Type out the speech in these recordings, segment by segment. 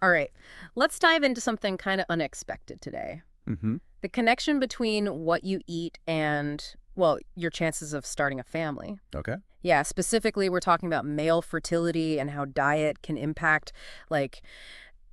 All right, let's dive into something kind of unexpected today. Mm-hmm. The connection between what you eat and, well, your chances of starting a family. Okay. Yeah, specifically, we're talking about male fertility and how diet can impact, like,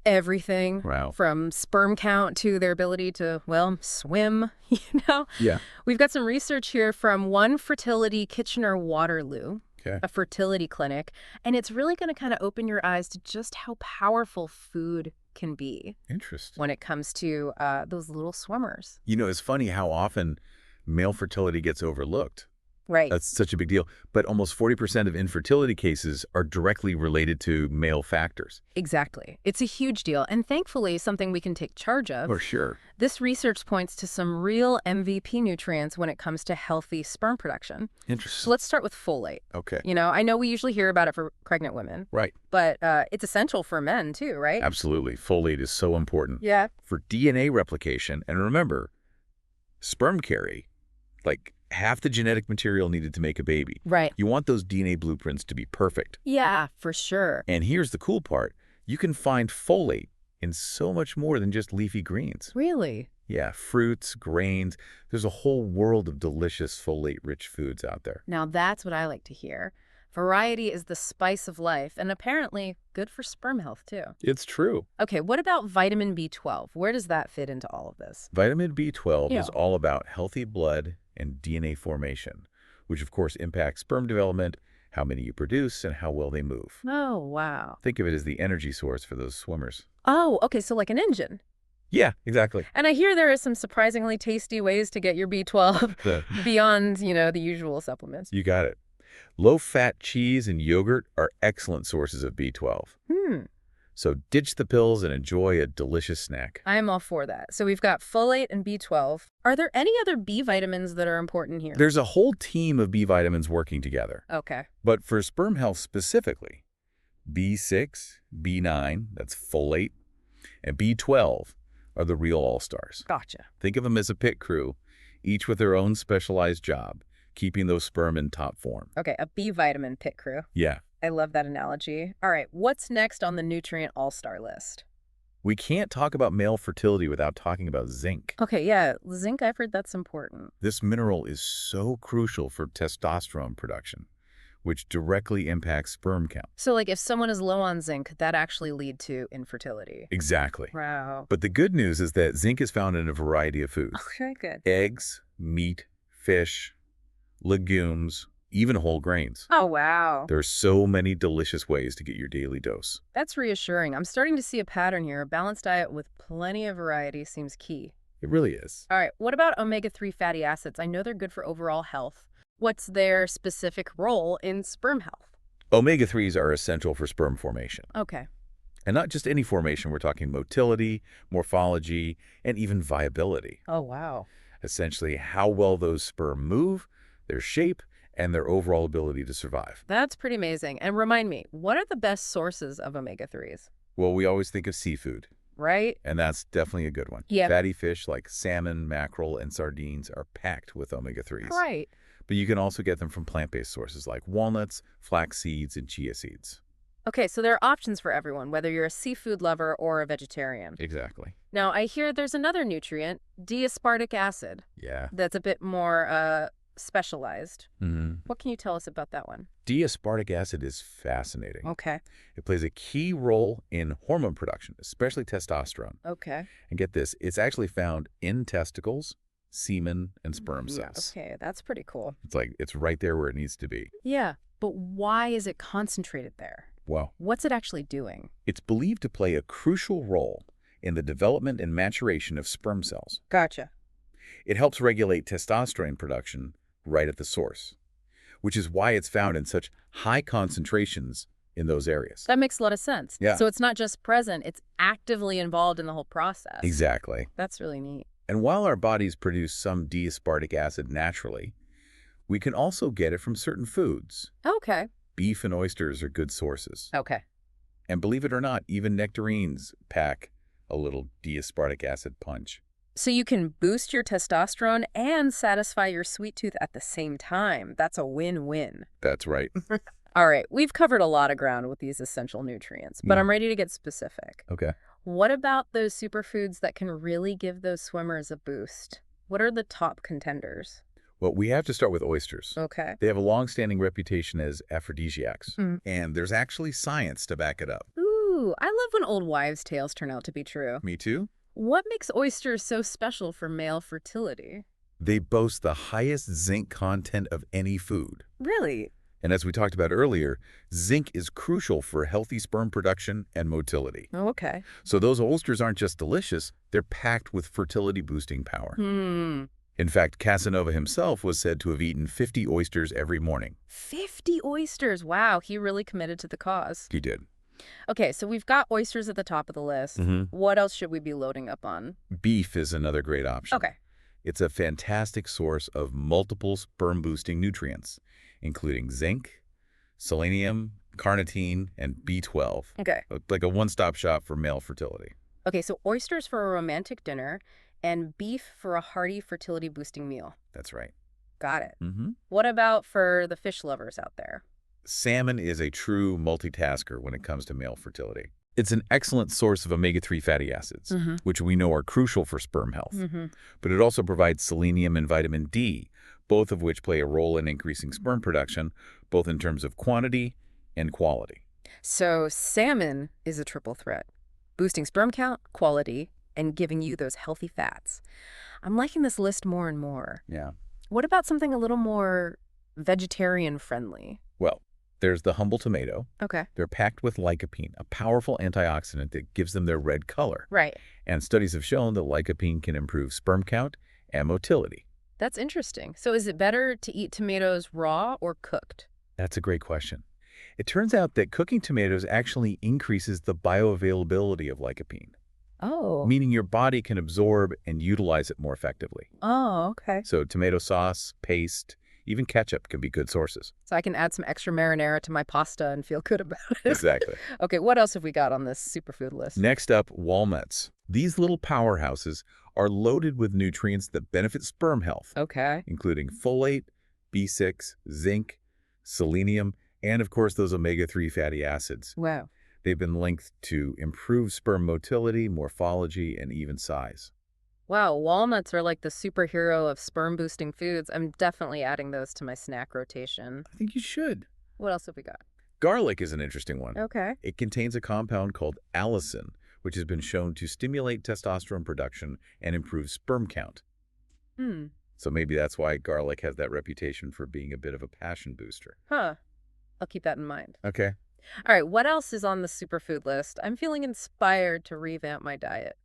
everything Wow. from sperm count to their ability to, well, swim, you know? Yeah. We've got some research here from One Fertility Kitchener-Waterloo, Okay. a fertility clinic, and it's really going to kind of open your eyes to just how powerful food can be Interesting. when it comes to those little swimmers. It's funny how often male fertility gets overlooked. Right. That's such a big deal. But almost 40% of infertility cases are directly related to male factors. Exactly. It's a huge deal, and thankfully something we can take charge For of. sure. This research points to some real MVP nutrients when it comes to healthy sperm production. So Interesting. let's start with folate. Okay. I know we usually hear about it for pregnant women, Right. but it's essential for men too, right? Absolutely. Folate is so important Yeah. for DNA replication. And remember, sperm carry, like half the genetic material needed to make a baby. Right. You want those DNA blueprints to be perfect. Yeah, for sure. And here's the cool part. You can find folate in so much more than just leafy greens. Really? Yeah, fruits, grains. There's a whole world of delicious folate-rich foods out there. Now that's what I like to hear. Variety is the spice of life, and apparently good for sperm health too. It's true. Okay, what about vitamin B12? Where does that fit into all of this? Vitamin B12 Yeah. is all about healthy blood and DNA formation, which of course impacts sperm development, how many you produce, and how well they move. Oh, wow. Think of it as the energy source for those swimmers. Oh, okay, so like an engine. Yeah, exactly. And I hear there are some surprisingly tasty ways to get your B12 The- beyond, the usual supplements. You got it. Low-fat cheese and yogurt are excellent sources of B12. Hmm. So ditch the pills and enjoy a delicious snack. I am all for that. So we've got folate and B12. Are there any other B vitamins that are important here? There's a whole team of B vitamins working together. Okay. But for sperm health specifically, B6, B9, that's folate, and B12 are the real all-stars. Gotcha. Think of them as a pit crew, each with their own specialized job, keeping those sperm in top form. Okay, a B vitamin pit crew. Yeah, I love that analogy. All right, what's next on the nutrient all-star list? we can't talk about male fertility without talking about zinc. Okay, yeah, zinc, I've heard that's important. This mineral is so crucial for testosterone production, which directly impacts sperm count. So, like, if someone is low on zinc, that actually lead to infertility. Exactly. Wow. But the good news is that zinc is found in a variety of foods. Okay, good. Eggs, meat, fish, legumes, even whole grains. Oh, wow. There are so many delicious ways to get your daily dose. That's reassuring. I'm starting to see a pattern here. A balanced diet with plenty of variety seems key. It really is. All right, what about omega-3 fatty acids? I know they're good for overall health. What's their specific role in sperm health? Omega-3s are essential for sperm formation. Okay. And not just any formation, we're talking motility, morphology, and even viability. Oh, wow. Essentially, how well those sperm move, their shape, and their overall ability to survive. That's pretty amazing. And remind me, what are the best sources of omega-3s? Well, we always think of seafood, Right? and that's definitely a good one. Yeah. Fatty fish like salmon, mackerel, and sardines are packed with omega-3s. Right. But you can also get them from plant-based sources like walnuts, flax seeds, and chia seeds. Okay, so there are options for everyone, whether you're a seafood lover or a vegetarian. Exactly. Now, I hear there's another nutrient, D-aspartic acid, Yeah. that's a bit more specialized. Mm-hmm. What can you tell us about that one? D-aspartic acid is fascinating. Okay. It plays a key role in hormone production, especially testosterone. Okay. And get this, it's actually found in testicles, semen, and sperm cells. Okay, that's pretty cool. It's right there where it needs to be. Yeah, but why is it concentrated there? Well, What's it actually doing? it's believed to play a crucial role in the development and maturation of sperm cells. Gotcha. It helps regulate testosterone production right at the source, which is why it's found in such high concentrations in those areas. That makes a lot of sense. Yeah. So it's not just present, it's actively involved in the whole process. Exactly. That's really neat. And while our bodies produce some D-aspartic acid naturally, we can also get it from certain foods. Okay. Beef and oysters are good sources. Okay. And believe it or not, even nectarines pack a little D-aspartic acid punch. So you can boost your testosterone and satisfy your sweet tooth at the same time. That's a win-win. That's right. All right, we've covered a lot of ground with these essential nutrients, but Yeah. I'm ready to get specific. Okay. What about those superfoods that can really give those swimmers a boost? What are the top contenders? Well, we have to start with oysters. Okay. They have a long-standing reputation as aphrodisiacs, Mm. and there's actually science to back it up. Ooh, I love when old wives' tales turn out to be true. Me too? What makes oysters so special for male fertility? They boast the highest zinc content of any food. Really? And as we talked about earlier, zinc is crucial for healthy sperm production and motility. Oh, okay. So those oysters aren't just delicious, they're packed with fertility-boosting power. In fact, Casanova himself was said to have eaten 50 oysters every morning. 50 oysters. Wow, he really committed to the cause. He did. Okay, so we've got oysters at the top of the list. What else should we be loading up on? Beef is another great option. Okay. It's a fantastic source of multiple sperm-boosting nutrients, including zinc, selenium, carnitine, and B12. Okay. Like a one-stop shop for male fertility. Okay, so oysters for a romantic dinner and beef for a hearty fertility-boosting meal. That's right. Got it. What about for the fish lovers out there? Salmon is a true multitasker when it comes to male fertility. It's an excellent source of omega-3 fatty acids, which we know are crucial for sperm health. But it also provides selenium and vitamin D, both of which play a role in increasing sperm production, both in terms of quantity and quality. So salmon is a triple threat, boosting sperm count, quality, and giving you those healthy fats. I'm liking this list more and more. Yeah. What about something a little more vegetarian-friendly? Well, there's the humble tomato. Okay. They're packed with lycopene, a powerful antioxidant that gives them their red color. Right. And studies have shown that lycopene can improve sperm count and motility. That's interesting. So is it better to eat tomatoes raw or cooked? That's a great question. It turns out that cooking tomatoes actually increases the bioavailability of lycopene, Oh. meaning your body can absorb and utilize it more effectively. Oh, okay. So tomato sauce, paste, even ketchup can be good sources. So I can add some extra marinara to my pasta and feel good about it. Exactly. Okay, what else have we got on this superfood list? Next up, walnuts. These little powerhouses are loaded with nutrients that benefit sperm health, Okay. including folate, B6, zinc, selenium, and of course those omega-3 fatty acids. Wow. They've been linked to improved sperm motility, morphology, and even size. Wow, walnuts are like the superhero of sperm-boosting foods. I'm definitely adding those to my snack rotation. I think you should. What else have we got? Garlic is an interesting one. Okay. It contains a compound called allicin, which has been shown to stimulate testosterone production and improve sperm count. So maybe that's why garlic has that reputation for being a bit of a passion booster. Huh. I'll keep that in mind. Okay. All right, what else is on the superfood list? I'm feeling inspired to revamp my diet.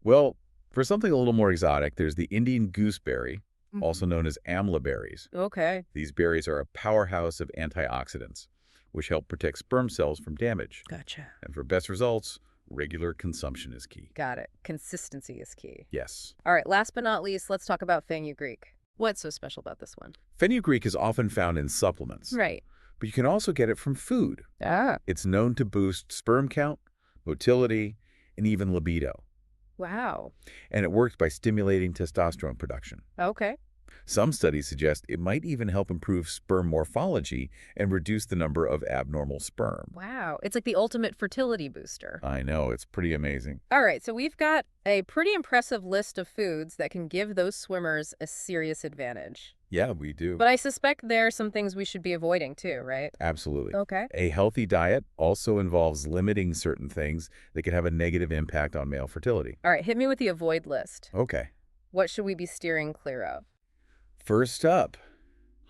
Well, for something a little more exotic, there's the Indian gooseberry, also known as amla berries. Okay. These berries are a powerhouse of antioxidants, which help protect sperm cells from damage. Gotcha. And for best results, regular consumption is key. Got it. Consistency is key. Yes. All right, last but not least, let's talk about fenugreek. What's so special about this one? Fenugreek is often found in supplements, Right. but you can also get it from food. Ah. It's known to boost sperm count, motility, and even libido. Wow. And it works by stimulating testosterone production. Okay. Some studies suggest it might even help improve sperm morphology and reduce the number of abnormal sperm. Wow. It's like the ultimate fertility booster. I know, it's pretty amazing. All right, so we've got a pretty impressive list of foods that can give those swimmers a serious advantage. Yeah, we do. But I suspect there are some things we should be avoiding too, right? Absolutely. Okay. A healthy diet also involves limiting certain things that can have a negative impact on male fertility. All right, hit me with the avoid list. Okay. What should we be steering clear of? First up,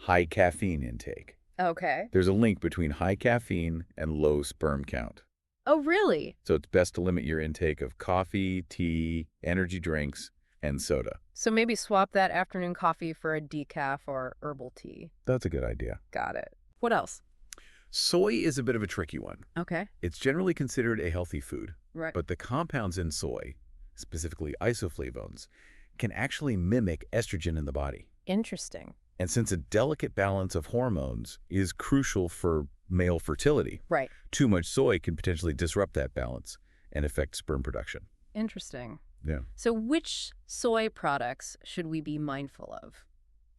high caffeine intake. Okay. There's a link between high caffeine and low sperm count. Oh, really? So it's best to limit your intake of coffee, tea, energy drinks, and soda. So maybe swap that afternoon coffee for a decaf or herbal tea. That's a good idea. Got it. What else? Soy is a bit of a tricky one. Okay. It's generally considered a healthy food, Right. but the compounds in soy, specifically isoflavones, can actually mimic estrogen in the body. Interesting. And since a delicate balance of hormones is crucial for male fertility, Right. too much soy can potentially disrupt that balance and affect sperm production. Interesting. Yeah. So which soy products should we be mindful of?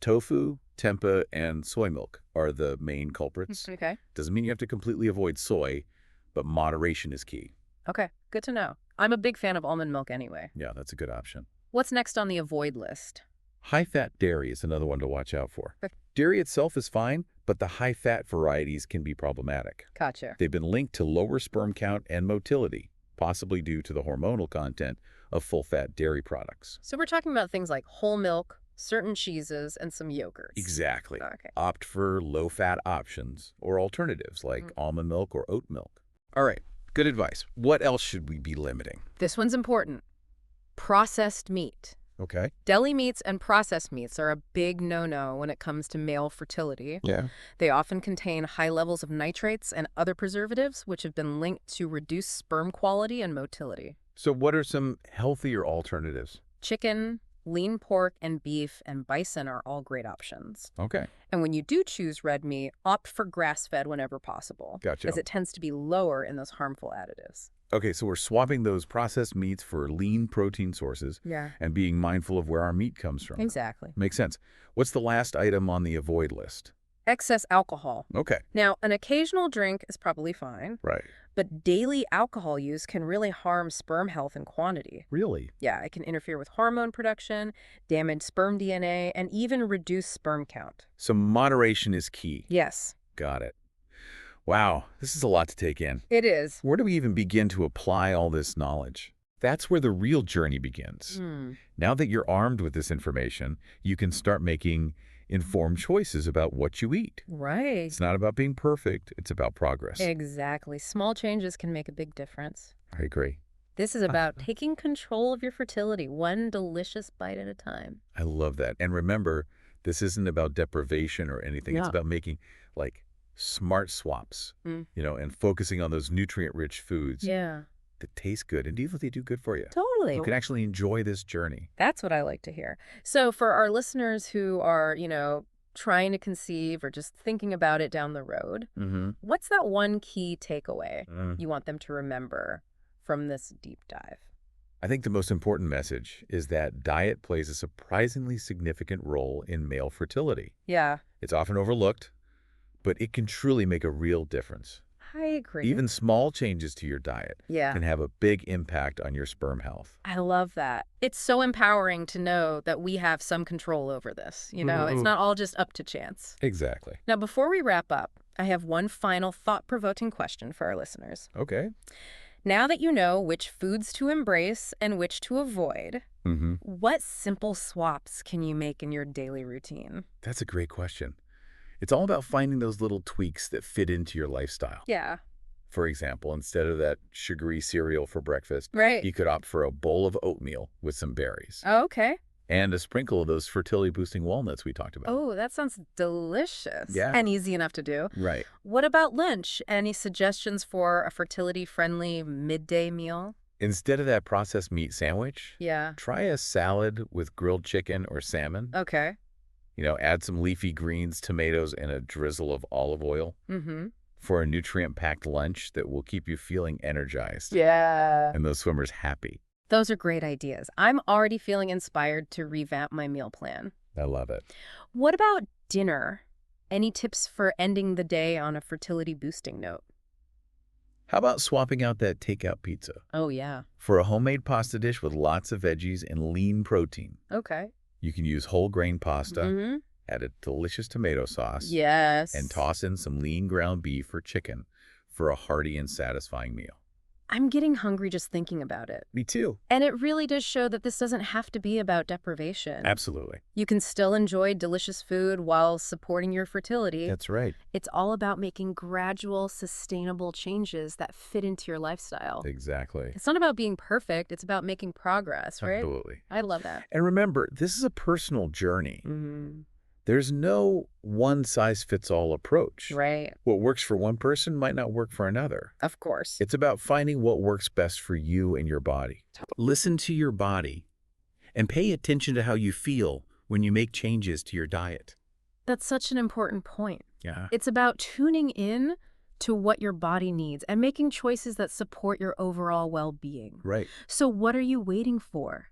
Tofu, tempeh, and soy milk are the main culprits. Okay. Doesn't mean you have to completely avoid soy, but moderation is key. Okay, good to know. I'm a big fan of almond milk anyway. Yeah, that's a good option. What's next on the avoid list? High-fat dairy is another one to watch out for. Okay. Dairy itself is fine, but the high-fat varieties can be problematic. Gotcha. They've been linked to lower sperm count and motility, possibly due to the hormonal content of full-fat dairy products. So we're talking about things like whole milk, certain cheeses, and some yogurts. Exactly. Okay. Opt for low-fat options or alternatives like almond milk or oat milk. All right, good advice. What else should we be limiting? This one's important. Processed meat. Okay. Deli meats and processed meats are a big no-no when it comes to male fertility. Yeah. They often contain high levels of nitrates and other preservatives, which have been linked to reduced sperm quality and motility. So what are some healthier alternatives? Chicken, lean pork, and beef and bison are all great options. Okay. And when you do choose red meat, opt for grass-fed whenever possible. Gotcha. As it tends to be lower in those harmful additives. Okay, so we're swapping those processed meats for lean protein sources Yeah. and being mindful of where our meat comes from. Exactly. Makes sense. What's the last item on the avoid list? Excess alcohol. Okay. Now, an occasional drink is probably fine, Right. but daily alcohol use can really harm sperm health and quantity. Really? Yeah, it can interfere with hormone production, damage sperm DNA, and even reduce sperm count. So moderation is key. Yes, Got it. Wow, this is a lot to take in. it is. Where do we even begin to apply all this knowledge? That's where the real journey begins. Now that you're armed with this information, you can start making informed choices about what you eat. Right. It's not about being perfect, it's about progress. Exactly. Small changes can make a big difference. I agree. This is about taking control of your fertility, one delicious bite at a time. I love that. And remember, this isn't about deprivation or anything. It's Yeah. about making, like, smart swaps, and focusing on those nutrient-rich foods Yeah. that taste good and they do good for you. Totally. You can actually enjoy this journey. That's what I like to hear. So for our listeners who are, trying to conceive or just thinking about it down the road, what's that one key takeaway you want them to remember from this deep dive? I think the most important message is that diet plays a surprisingly significant role in male fertility. Yeah, It's often overlooked, but it can truly make a real difference. I agree. Even small changes to your diet Yeah. can have a big impact on your sperm health. I love that. It's so empowering to know that we have some control over this. It's not all just up to chance. Exactly. Now, before we wrap up, I have one final thought-provoking question for our listeners. Okay. Now that you know which foods to embrace and which to avoid, what simple swaps can you make in your daily routine? That's a great question. It's all about finding those little tweaks that fit into your lifestyle. Yeah. For example, instead of that sugary cereal for breakfast, Right. you could opt for a bowl of oatmeal with some berries Oh, okay. and a sprinkle of those fertility-boosting walnuts we talked about. Oh, that sounds delicious. Yeah. And easy enough to do. Right. What about lunch? Any suggestions for a fertility-friendly midday meal? Instead of that processed meat sandwich, Yeah. try a salad with grilled chicken or salmon. Okay. Add some leafy greens, tomatoes, and a drizzle of olive oil for a nutrient-packed lunch that will keep you feeling energized Yeah. and those swimmers happy. Those are great ideas. I'm already feeling inspired to revamp my meal plan. I love it. What about dinner? Any tips for ending the day on a fertility-boosting note? How about swapping out that takeout pizza Oh, yeah. for a homemade pasta dish with lots of veggies and lean protein? Okay. You can use whole grain pasta, Mm-hmm. add a delicious tomato sauce, Yes. and toss in some lean ground beef or chicken for a hearty and satisfying meal. I'm getting hungry just thinking about it. Me too. And it really does show that this doesn't have to be about deprivation. Absolutely. You can still enjoy delicious food while supporting your fertility. That's right. It's all about making gradual, sustainable changes that fit into your lifestyle. Exactly. It's not about being perfect. It's about making progress, right? Absolutely. I love that. And remember, this is a personal journey. There's no one-size-fits-all approach. Right. What works for one person might not work for another. Of course. It's about finding what works best for you and your body. Listen to your body and pay attention to how you feel when you make changes to your diet. That's such an important point. Yeah. It's about tuning in to what your body needs and making choices that support your overall well-being. Right. So what are you waiting for?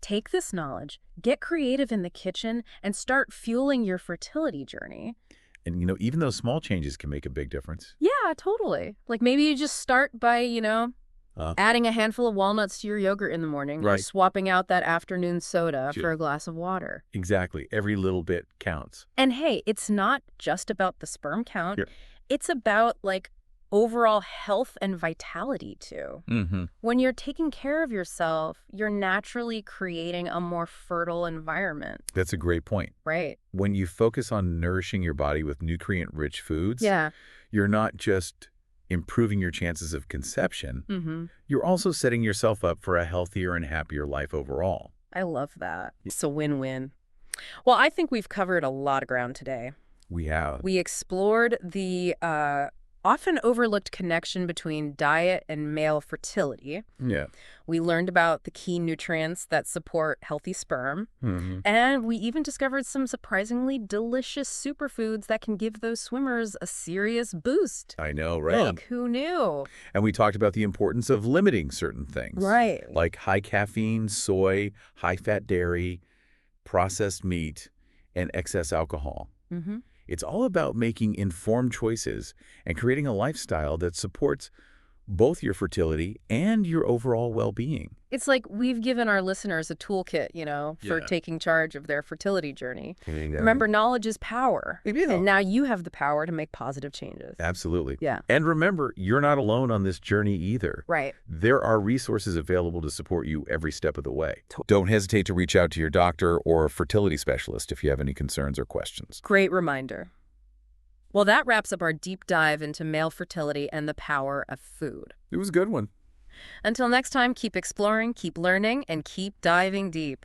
Take this knowledge, get creative in the kitchen, and start fueling your fertility journey. And, even those small changes can make a big difference. Yeah, totally. Like maybe you just start by, Uh, adding a handful of walnuts to your yogurt in the morning, or Right. swapping out that afternoon soda Sure. for a glass of water. Exactly. Every little bit counts. And hey, it's not just about the sperm count. Yeah. It's about, overall health and vitality, too. Mm-hmm. When you're taking care of yourself, you're naturally creating a more fertile environment. That's a great point. Right. When you focus on nourishing your body with nutrient-rich foods, Yeah. you're not just improving your chances of conception, Mm-hmm. you're also setting yourself up for a healthier and happier life overall. I love that. It's a win-win. Well, I think we've covered a lot of ground today. We have. We explored the often overlooked connection between diet and male fertility. Yeah. We learned about the key nutrients that support healthy sperm. Mm-hmm. And we even discovered some surprisingly delicious superfoods that can give those swimmers a serious boost. I know, right? Like, who knew? And we talked about the importance of limiting certain things. Right. Like high caffeine, soy, high-fat dairy, processed meat, and excess alcohol. Mm-hmm. It's all about making informed choices and creating a lifestyle that supports both your fertility and your overall well-being. It's like we've given our listeners a toolkit, for Yeah. taking charge of their fertility journey. Remember, Remember, knowledge is power. Yeah. And now you have the power to make positive changes. Absolutely. Yeah. And remember, you're not alone on this journey either. Right. There are resources available to support you every step of the way. Don't hesitate to reach out to your doctor or fertility specialist if you have any concerns or questions. Great reminder. Well, that wraps up our deep dive into male fertility and the power of food. It was a good one. Until next time, keep exploring, keep learning, and keep diving deep.